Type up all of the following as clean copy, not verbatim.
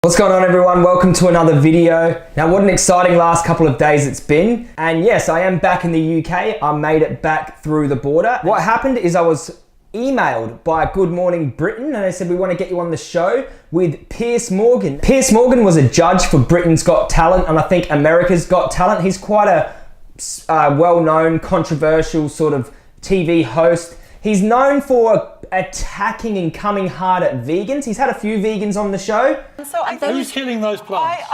What's going on, everyone? Welcome to another video. Now, what an exciting last couple of days it's been. And yes, I am back in the UK. I made it back through the border. What happened is I was emailed by Good Morning Britain and they said, we want to get you on the show with Piers Morgan. Piers Morgan was a judge for Britain's Got Talent and I think America's Got Talent. He's quite a well-known, controversial sort of TV host. He's known for attacking and coming hard at vegans. He's had a few vegans on the show. So who's killing those plants?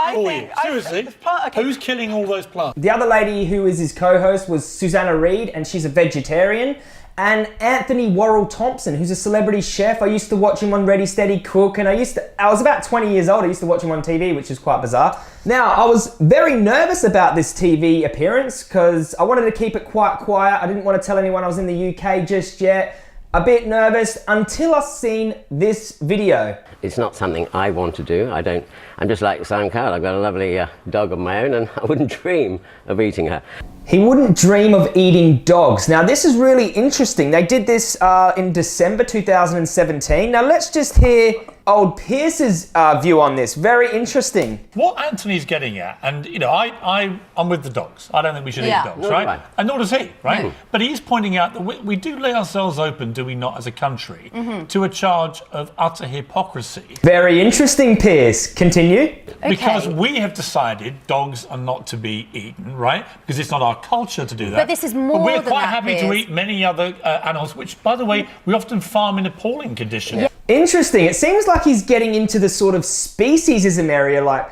Seriously? Who's killing all those plants? The other lady who is his co-host was Susanna Reid, and she's a vegetarian. And Anthony Worrell Thompson, who's a celebrity chef. I used to watch him on Ready Steady Cook, and I was about 20 years old. I used to watch him on TV, which is quite bizarre. Now, I was very nervous about this TV appearance because I wanted to keep it quite quiet. I didn't want to tell anyone I was in the UK just yet. A bit nervous until I seen this video. It's not something I want to do. I'm just like Simon Cowell. I've got a lovely dog of my own and I wouldn't dream of eating her. He wouldn't dream of eating dogs. Now, this is really interesting. They did this in December 2017. Now, let's just hear old Piers's view on this. Very interesting. What Anthony's getting at, and you know, I'm with the dogs. I don't think we should eat dogs, right? And nor does he, right? Mm. But he's pointing out that we do lay ourselves open, do we not, as a country, to a charge of utter hypocrisy. Very interesting, Piers. Continue. Because we have decided dogs are not to be eaten, right? Because it's not our culture to do that. But this is more But we're than quite that, happy to eat many other animals, which, by the way, we often farm in appalling conditions. Yeah. Interesting. It seems like he's getting into the sort of speciesism area, like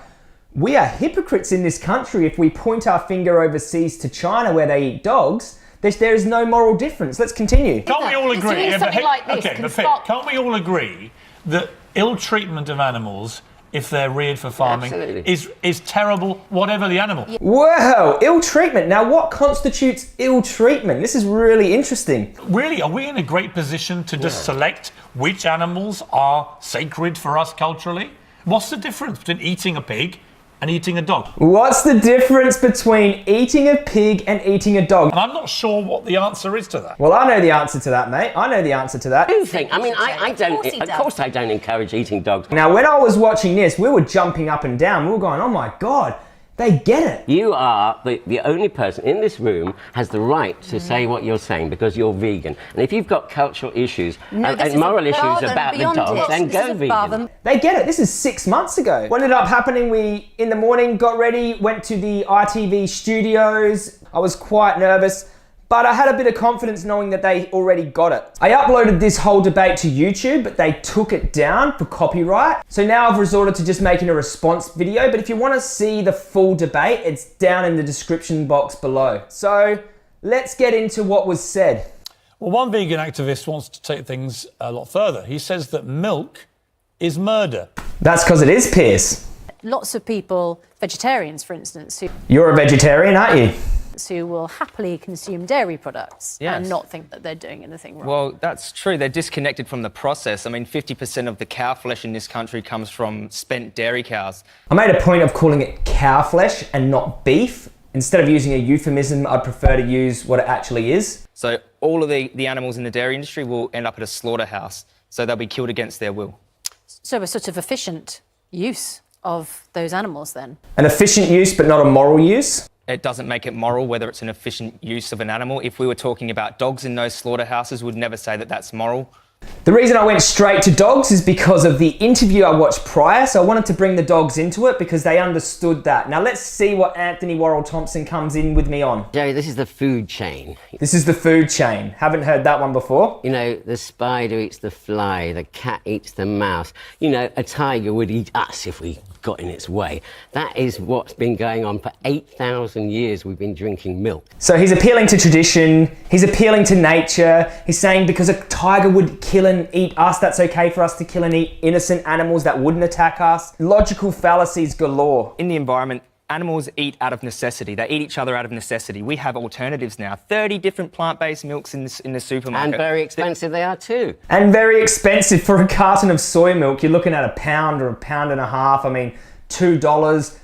we are hypocrites in this country if we point our finger overseas to China where they eat dogs. There is no moral difference. Let's continue. Can't we all agree? Doing something like this Can't we all agree that ill treatment of animals, if they're reared for farming, is terrible, whatever the animal? Wow, ill treatment. Now, what constitutes ill treatment? This is really interesting. Really, are we in a great position to just select which animals are sacred for us culturally? What's the difference between eating a pig and eating a dog? What's the difference between eating a pig and eating a dog? And I'm not sure what the answer is to that. Well, I know the answer to that, mate. I know the answer to that. I do think, I mean, I don't, of course I don't encourage eating dogs. Now, when I was watching this, we were jumping up and down. We were going, oh my God, they get it. You are the only person in this room has the right to say what you're saying because you're vegan. And if you've got cultural issues and moral issues about the dogs, then go vegan. They get it. This is 6 months ago. What ended up happening, we, in the morning, got ready, went to the ITV studios. I was quite nervous, but I had a bit of confidence knowing that they already got it. I uploaded this whole debate to YouTube, but they took it down for copyright. So now I've resorted to just making a response video, but if you want to see the full debate, it's down in the description box below. So let's get into what was said. Well, one vegan activist wants to take things a lot further. He says that milk is murder. That's because it is, Piers. Lots of people, vegetarians for instance, You're a vegetarian, aren't you? who will happily consume dairy products and not think that they're doing anything wrong. Well, that's true. They're disconnected from the process. I mean, 50% of the cow flesh in this country comes from spent dairy cows. I made a point of calling it cow flesh and not beef. Instead of using a euphemism, I'd prefer to use what it actually is. So all of the animals in the dairy industry will end up at a slaughterhouse. So they'll be killed against their will. So a sort of efficient use of those animals then? An efficient use, but not a moral use? It doesn't make it moral whether it's an efficient use of an animal. If we were talking about dogs in those slaughterhouses, we'd never say that that's moral. The reason I went straight to dogs is because of the interview I watched prior, so I wanted to bring the dogs into it because they understood that. Now let's see what Anthony Worrell Thompson comes in with me on. Jerry, this is the food chain. This is the food chain. Haven't heard that one before. You know, the spider eats the fly, the cat eats the mouse. You know, a tiger would eat us if we got in its way. That is what's been going on for 8,000 years. We've been drinking milk. So he's appealing to tradition, he's appealing to nature, he's saying because a tiger would kill and eat us, that's okay for us to kill and eat innocent animals that wouldn't attack us. Logical fallacies galore. In the environment, animals eat out of necessity. They eat each other out of necessity. We have alternatives now. 30 different plant-based milks in the supermarket. And very expensive they are too. And very expensive. For a carton of soy milk, you're looking at a pound or a pound and a half. I mean, $2.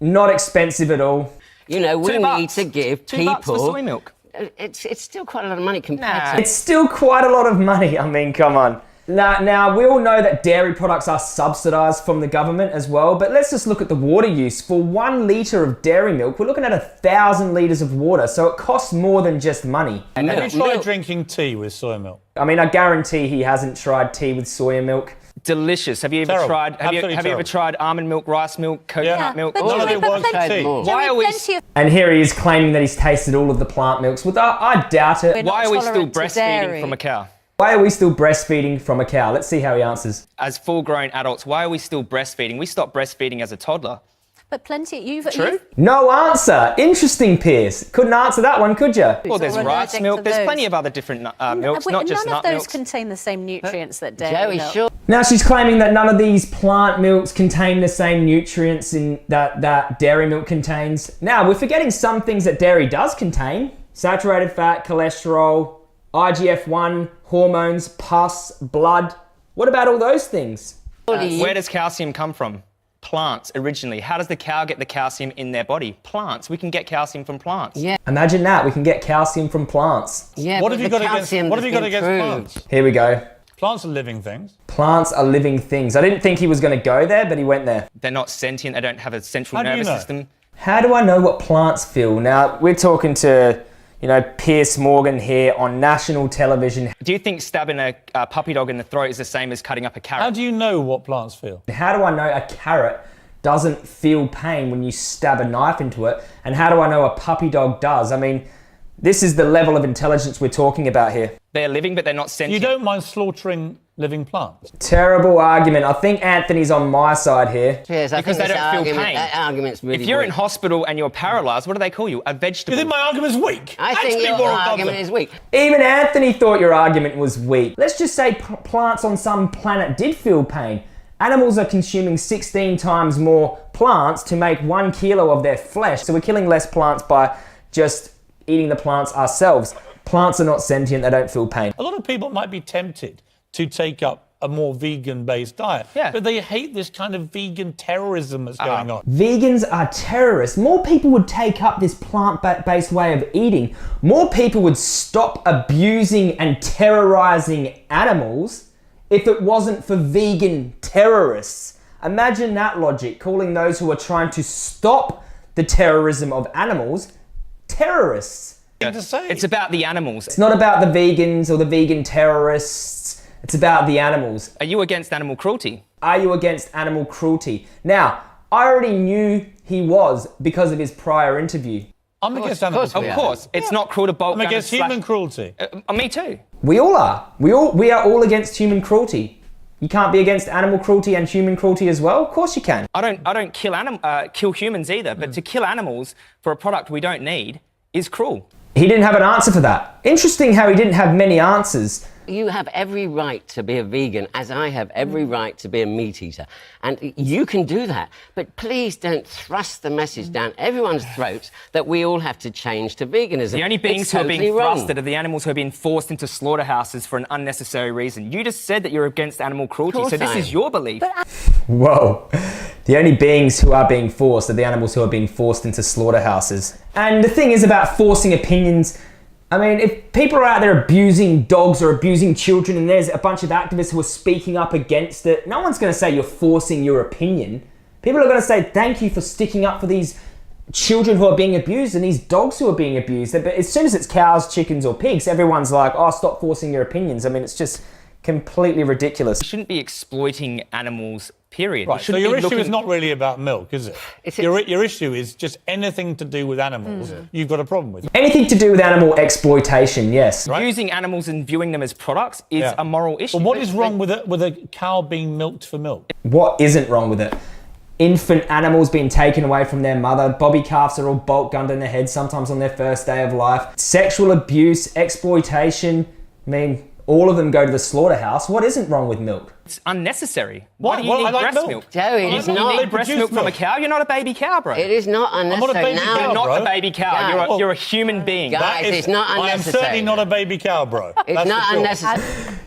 Not expensive at all. You know, we need to give people... $2 for soy milk. It's still quite a lot of money compared to... It's still quite a lot of money. I mean, come on. Now, we all know that dairy products are subsidised from the government as well, but let's just look at the water use. For 1 litre of dairy milk, we're looking at 1,000 litres of water, so it costs more than just money. And have you tried drinking tea with soy milk? I mean, I guarantee he hasn't tried tea with soya milk. Delicious. Have you ever tried? Have you ever tried almond milk, rice milk, coconut milk? None of it works for tea. Why are we? And here he is claiming that he's tasted all of the plant milks. Well, I doubt it. Why are we still breastfeeding from a cow? Why are we still breastfeeding from a cow? Let's see how he answers. As full-grown adults, why are we still breastfeeding? We stopped breastfeeding as a toddler. But plenty. True? No answer. Interesting, Pierce. Couldn't answer that one, could you? Well, there's rice milk. There's plenty of other different milks, not just nut milks. None of those contain the same nutrients that dairy milk. Sure. Now she's claiming that none of these plant milks contain the same nutrients in that dairy milk contains. Now, we're forgetting some things that dairy does contain. Saturated fat, cholesterol, IGF-1, hormones, pus, blood. What about all those things? Where does calcium come from? Plants, originally. How does the cow get the calcium in their body? Plants. We can get calcium from plants. Yeah. Imagine that. We can get calcium from plants. Yeah. What have you got against plants? Here we go. Plants are living things. Plants are living things. I didn't think he was going to go there, but he went there. They're not sentient. They don't have a central nervous system. How do I know what plants feel? Now, we're talking to, Piers Morgan here on national television. Do you think stabbing a puppy dog in the throat is the same as cutting up a carrot? How do you know what plants feel? How do I know a carrot doesn't feel pain when you stab a knife into it? And how do I know a puppy dog does? I mean, this is the level of intelligence we're talking about here. They're living, but they're not sentient. You don't mind slaughtering living plants? Terrible argument. I think Anthony's on my side here. Yes, because they don't feel pain. That argument's really if you're weak. in hospital and you're paralysed, what do they call you? A vegetable. You think my argument's weak? I think your argument is weak. Even Anthony thought your argument was weak. Let's just say plants on some planet did feel pain. Animals are consuming 16 times more plants to make 1 kilo of their flesh. So we're killing less plants by just eating the plants ourselves. Plants are not sentient, they don't feel pain. A lot of people might be tempted to take up a more vegan-based diet, but they hate this kind of vegan terrorism that's going on. Vegans are terrorists. More people would take up this plant-based way of eating. More people would stop abusing and terrorizing animals if it wasn't for vegan terrorists. Imagine that logic, calling those who are trying to stop the terrorism of animals terrorists. It's about the animals. It's not about the vegans or the vegan terrorists. It's about the animals. Are you against animal cruelty? Are you against animal cruelty? Now, I already knew he was because of his prior interview. I'm against animal cruelty. Of course. It's not cruel to bolt I'm against human cruelty. Me too. We all are. We are all against human cruelty. You can't be against animal cruelty and human cruelty as well? Of course you can. I don't kill humans either, but to kill animals for a product we don't need is cruel. He didn't have an answer for that. Interesting how he didn't have many answers. You have every right to be a vegan, as I have every right to be a meat eater. And you can do that. But please don't thrust the message down everyone's throats that we all have to change to veganism. The only beings who are being thrusted are the animals who are being forced into slaughterhouses for an unnecessary reason. You just said that you're against animal cruelty, so this is your belief. Whoa. The only beings who are being forced are the animals who are being forced into slaughterhouses. And the thing is about forcing opinions. I mean, if people are out there abusing dogs or abusing children and there's a bunch of activists who are speaking up against it, no one's going to say you're forcing your opinion. People are going to say thank you for sticking up for these children who are being abused and these dogs who are being abused. But as soon as it's cows, chickens or pigs, everyone's like, oh, stop forcing your opinions. I mean, it's just completely ridiculous. You shouldn't be exploiting animals, period. Right, so your issue is not really about milk, is it? Your issue is just anything to do with animals you've got a problem with. Anything to do with animal exploitation, yes. Right? Using animals and viewing them as products is a moral issue. But what is wrong with a cow being milked for milk? What isn't wrong with it? Infant animals being taken away from their mother, bobby calves are all bolt gunned in the head, sometimes on their first day of life. Sexual abuse, exploitation, I mean, all of them go to the slaughterhouse. What isn't wrong with milk? It's unnecessary. Why do you need I like breast milk? Joey, it is You not. need breast milk from a cow? You're not a baby cow, bro. It is not unnecessary. I'm not a baby now. cow, You're not bro. a baby cow. Guys. You're a human being. Guys, it's not I am unnecessary. certainly not a baby cow, bro. It's That's not for sure. unnecessary.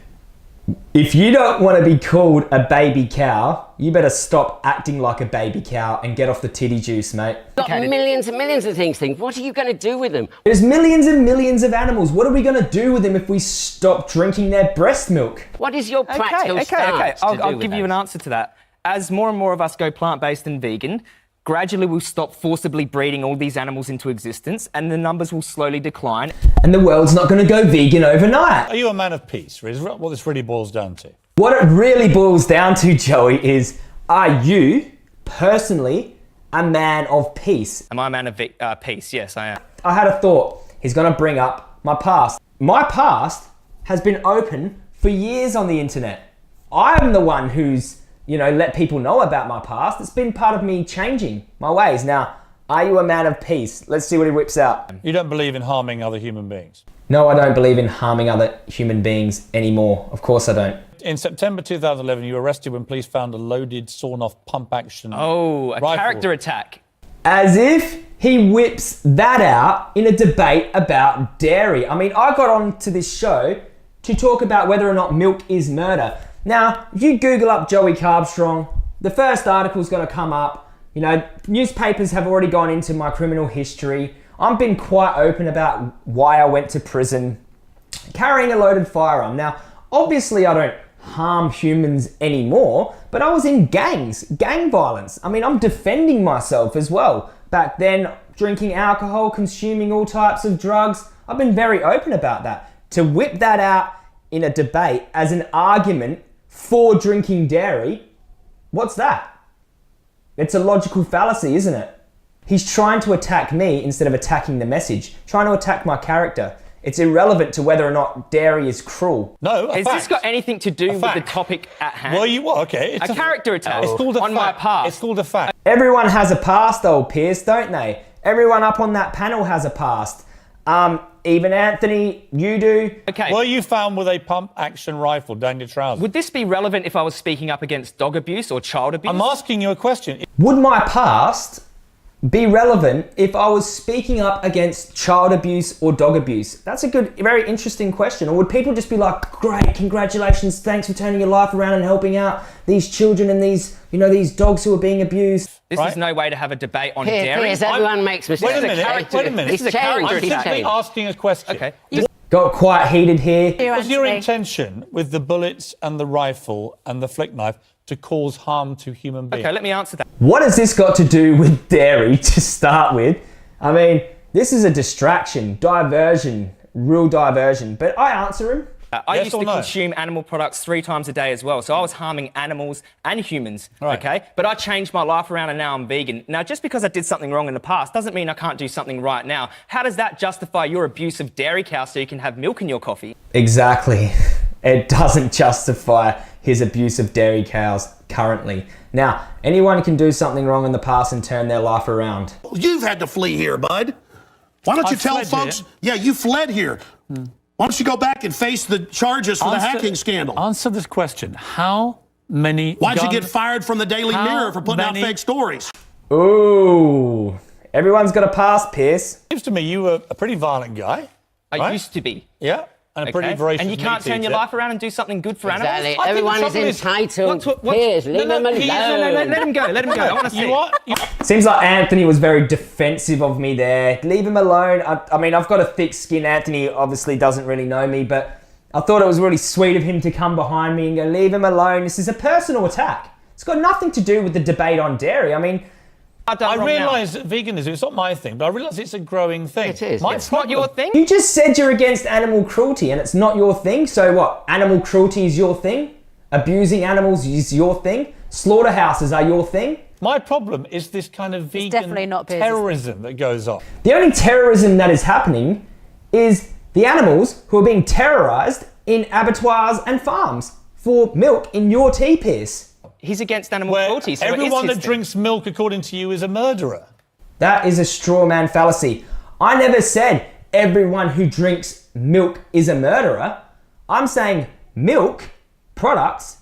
If you don't want to be called a baby cow, you better stop acting like a baby cow and get off the titty juice, mate. Got millions and millions of things. What are you going to do with them? There's millions and millions of animals. What are we going to do with them if we stop drinking their breast milk? What is your practical stance to do I'll with give that? you an answer to that. As more and more of us go plant-based and vegan, gradually we'll stop forcibly breeding all these animals into existence and the numbers will slowly decline. And the world's not going to go vegan overnight. Are you a man of peace? Is what this really boils down to? What it really boils down to, Joey, is are you personally a man of peace? Am I a man of peace? Yes, I am. I had a thought. He's going to bring up my past. My past has been open for years on the internet. I'm the one who's, let people know about my past. It's been part of me changing my ways. Now, are you a man of peace? Let's see what he whips out. You don't believe in harming other human beings? No, I don't believe in harming other human beings anymore. Of course I don't. In September 2011, you were arrested when police found a loaded sawn-off pump-action rifle. Character attack. As if he whips that out in a debate about dairy. I mean, I got onto this show to talk about whether or not milk is murder. Now, if you Google up Joey Carbstrong, the first article is going to come up. Newspapers have already gone into my criminal history. I've been quite open about why I went to prison, carrying a loaded firearm. Now, obviously I don't harm humans anymore, but I was in gangs, gang violence. I mean, I'm defending myself as well. Back then, drinking alcohol, consuming all types of drugs. I've been very open about that. To whip that out in a debate as an argument for drinking dairy, what's that? It's a logical fallacy, isn't it? He's trying to attack me instead of attacking the message, trying to attack my character. It's irrelevant to whether or not dairy is cruel. No, Has this got anything to do with the topic at hand? Okay. It's a character attack. It's called a on my fact. past. It's called a fact. Everyone has a past, old Pierce, don't they? Everyone up on that panel has a past. Even Anthony, you do. Okay. Were you found with a pump-action rifle down your trousers? Would this be relevant if I was speaking up against dog abuse or child abuse? I'm asking you a question. Would my past be relevant if I was speaking up against child abuse or dog abuse? That's a good, very interesting question. Or would people just be like, great, congratulations, thanks for turning your life around and helping out these children and these, these dogs who are being abused? This is no way to have a debate on dairy. Everyone makes mistakes. Wait a minute. This is a character I'm simply asking a question. Okay. Got quite heated here. Was your intention with the bullets and the rifle and the flick knife to cause harm to human beings? Okay, let me answer that. What has this got to do with dairy to start with? I mean, this is a distraction, diversion, real diversion. But I answer him. I used to consume animal products 3 times a day as well. So I was harming animals and humans, okay? But I changed my life around and now I'm vegan. Now, just because I did something wrong in the past doesn't mean I can't do something right now. How does that justify your abuse of dairy cows so you can have milk in your coffee? Exactly. It doesn't justify his abuse of dairy cows currently. Now, anyone can do something wrong in the past and turn their life around. You've had to flee here, bud. Why don't you tell folks? Yeah, you fled here. Why don't you go back and face the charges for the hacking scandal? Answer this question. How many Why'd you get fired from the Daily Mirror for putting out fake stories? Ooh, everyone's got a past, Pierce. Seems to me you were a pretty violent guy. I used to be. Yeah. And a pretty voracious And you can't turn your life around and do something good for animals? Exactly. Everyone is entitled. Piers, leave him alone. Let him go. Let him go. I want to see. Seems like Anthony was very defensive of me there. Leave him alone. I mean, I've got a thick skin. Anthony obviously doesn't really know me, but I thought it was really sweet of him to come behind me and go, leave him alone. This is a personal attack. It's got nothing to do with the debate on dairy. I mean, I realise that veganism, it's not my thing, but I realise it's a growing thing. It is. It's not your thing? you just said you're against animal cruelty and it's not your thing. So what? Animal cruelty is your thing? Abusing animals is your thing? Slaughterhouses are your thing? My problem is this kind of vegan definitely not Pierce's terrorism that goes on. The only terrorism that is happening is the animals who are being terrorised in abattoirs and farms for milk in your tea, Pierce. He's against animal cruelty. So everyone that drinks milk, according to you, is a murderer. That is a straw man fallacy. I never said everyone who drinks milk is a murderer. I'm saying milk products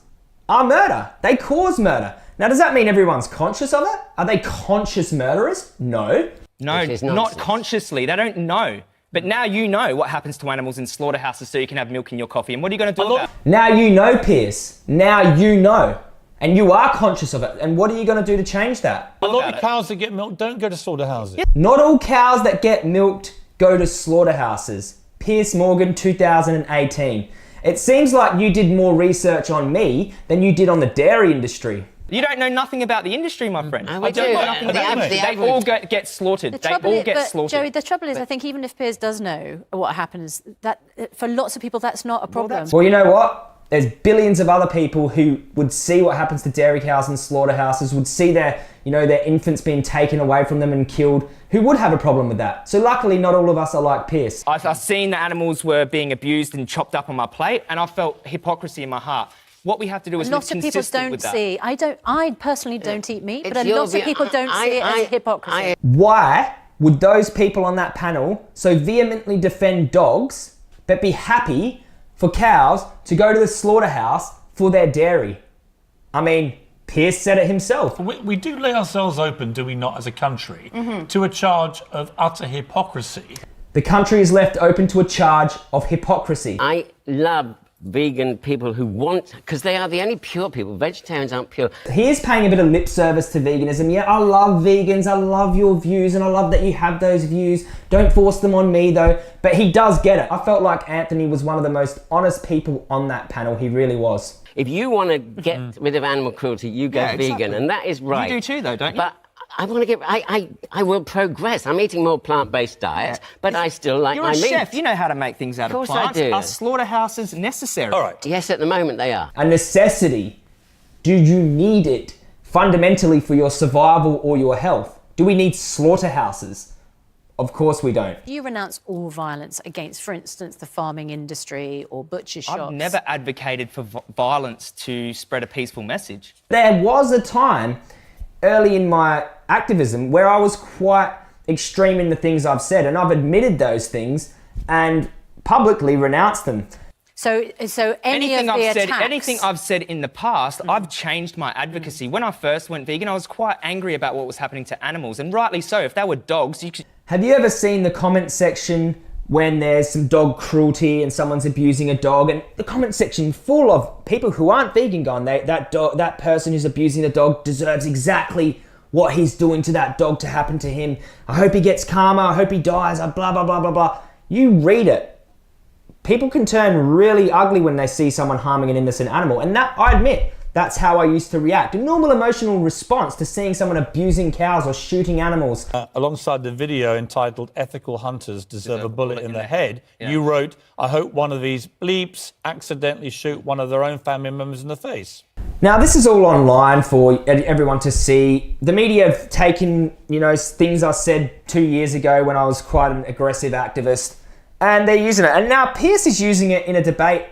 are murder. They cause murder. Now, does that mean everyone's conscious of it? Are they conscious murderers? No. No, not consciously. They don't know. But now you know what happens to animals in slaughterhouses so you can have milk in your coffee. And what are you going to do about it? Now you know, Piers. Now you know. And you are conscious of it. And what are you going to do to change that? A lot of cows that get milked don't go to slaughterhouses. Not all cows that get milked go to slaughterhouses. Piers Morgan, 2018. It seems like you did more research on me than you did on the dairy industry. You don't know nothing about the industry, my friend. We do. Know nothing about it. They all get slaughtered. They all get slaughtered. Joey, the trouble is, I think even if Piers does know what happens, that for lots of people, that's not a problem. Well, you know what? There's billions of other people who would see what happens to dairy cows in slaughterhouses, would see their infants being taken away from them and killed, who would have a problem with that. So luckily, not all of us are like Piers. I've seen the animals were being abused and chopped up on my plate, and I felt hypocrisy in my heart. What we have to do is be consistent with that. Lots of people don't see. I personally don't eat meat, but lots of people don't see it as hypocrisy. Why would those people on that panel so vehemently defend dogs, but be happy for cows to go to the slaughterhouse for their dairy? I mean, Piers said it himself. We do lay ourselves open, do we not, as a country, to a charge of utter hypocrisy. The country is left open to a charge of hypocrisy. I love vegan people who want, because they are the only pure people. Vegetarians aren't pure. He is paying a bit of lip service to veganism. Yeah, I love vegans, I love your views, and I love that you have those views. Don't force them on me though. But he does get it. I felt like Anthony was one of the most honest people on that panel. He really was. If you want to get rid of animal cruelty, you go vegan, exactly. And that is right. You do too though, don't you? But I want to get. I will progress. I'm eating more plant-based diets, but I still like my meat. You're a chef. You know how to make things out of plants. I do. Are slaughterhouses necessary? All right. Yes, at the moment they are. A necessity. Do you need it fundamentally for your survival or your health? Do we need slaughterhouses? Of course we don't. You renounce all violence against, for instance, the farming industry or butcher shops. I've never advocated for violence to spread a peaceful message. There was a time early in my activism where I was quite extreme in the things I've said, and I've admitted those things and publicly renounced them. So anything I've said in the past, I've changed my advocacy. When I first went vegan, I was quite angry about what was happening to animals, and rightly so. If they were dogs, you could... Have you ever seen the comment section when there's some dog cruelty and someone's abusing a dog, and the comment section full of people who aren't vegan going, that person who's abusing the dog deserves exactly what he's doing to that dog to happen to him. I hope he gets karma. I hope he dies. Blah, blah, blah, blah, blah. You read it. People can turn really ugly when they see someone harming an innocent animal. And that, I admit, that's how I used to react. A normal emotional response to seeing someone abusing cows or shooting animals. Alongside the video entitled Ethical Hunters Deserve a Bullet in the Head, you wrote, I hope one of these bleeps accidentally shoot one of their own family members in the face. Now, this is all online for everyone to see. The media have taken, things I said 2 years ago when I was quite an aggressive activist, and they're using it. And now Piers is using it in a debate,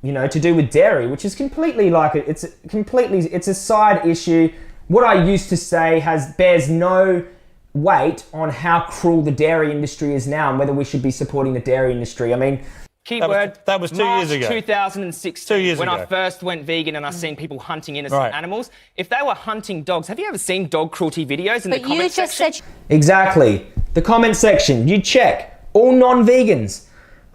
to do with dairy, which is completely it's a side issue. What I used to say bears no weight on how cruel the dairy industry is now and whether we should be supporting the dairy industry. I mean, keyword, that was 2 years ago. 2016, 2 years when ago. I first went vegan and I seen people hunting innocent animals. If they were hunting dogs, have you ever seen dog cruelty videos in the comment section? Exactly. The comment section, you check. All non-vegans.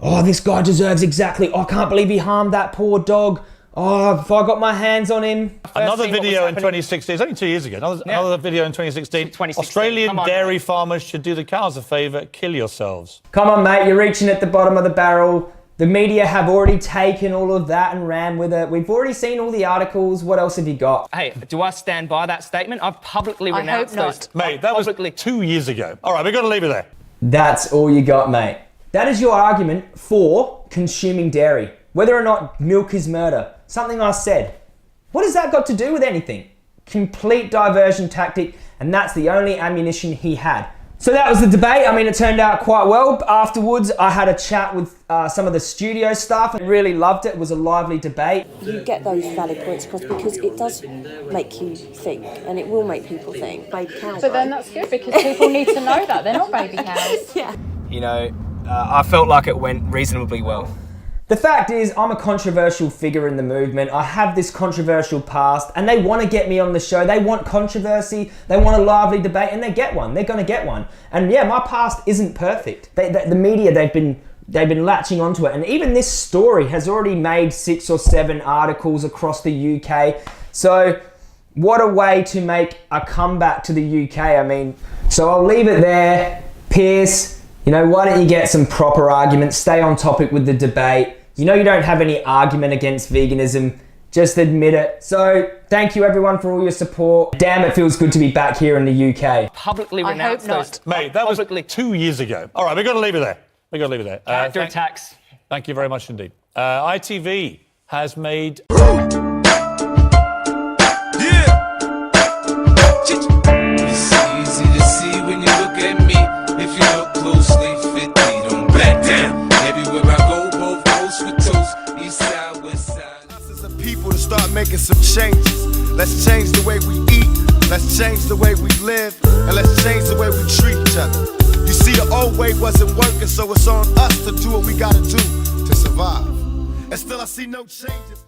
Oh, this guy deserves exactly. Oh, I can't believe he harmed that poor dog. Oh, if I got my hands on him. Another video in 2016, it's only 2 years ago, another video in 2016. Australian dairy farmers should do the cows a favour, kill yourselves. Come on, mate, you're reaching at the bottom of the barrel. The media have already taken all of that and ran with it. We've already seen all the articles. What else have you got? Hey, do I stand by that statement? I've publicly renounced those. Mate, that was 2 years ago. All right, we've got to leave it there. That's all you got, mate. That is your argument for consuming dairy. Whether or not milk is murder. Something I said. What has that got to do with anything? Complete diversion tactic, and that's the only ammunition he had. So that was the debate. I mean, it turned out quite well. Afterwards, I had a chat with some of the studio staff and really loved it. It was a lively debate. You get those valid points across because it does make you think, and it will make people think. Baby cows. But then that's good because people need to know that they're not baby cows. Yeah. I felt like it went reasonably well. The fact is, I'm a controversial figure in the movement. I have this controversial past, and they want to get me on the show. They want controversy. They want a lively debate, and they get one. They're going to get one. And yeah, my past isn't perfect. The media, they've been latching onto it. And even this story has already made 6 or 7 articles across the UK. So what a way to make a comeback to the UK. I mean, so I'll leave it there. Piers, you know, why don't you get some proper arguments, stay on topic with the debate. You know you don't have any argument against veganism, just admit it. So thank you everyone for all your support. Damn, it feels good to be back here in the UK. Publicly I renounced hope those. not. Mate, that was 2 years ago. All right, we've got to leave it there. Character attacks. Thank you very much indeed. ITV has made... It's easy to see when you look at me. If you look closely, 50 don't back down. Everywhere I go, both coast with toast, east side, west side. Us as a people to start making some changes. Let's change the way we eat. Let's change the way we live. And let's change the way we treat each other. You see, the old way wasn't working, so it's on us to do what we gotta do to survive. And still I see no changes.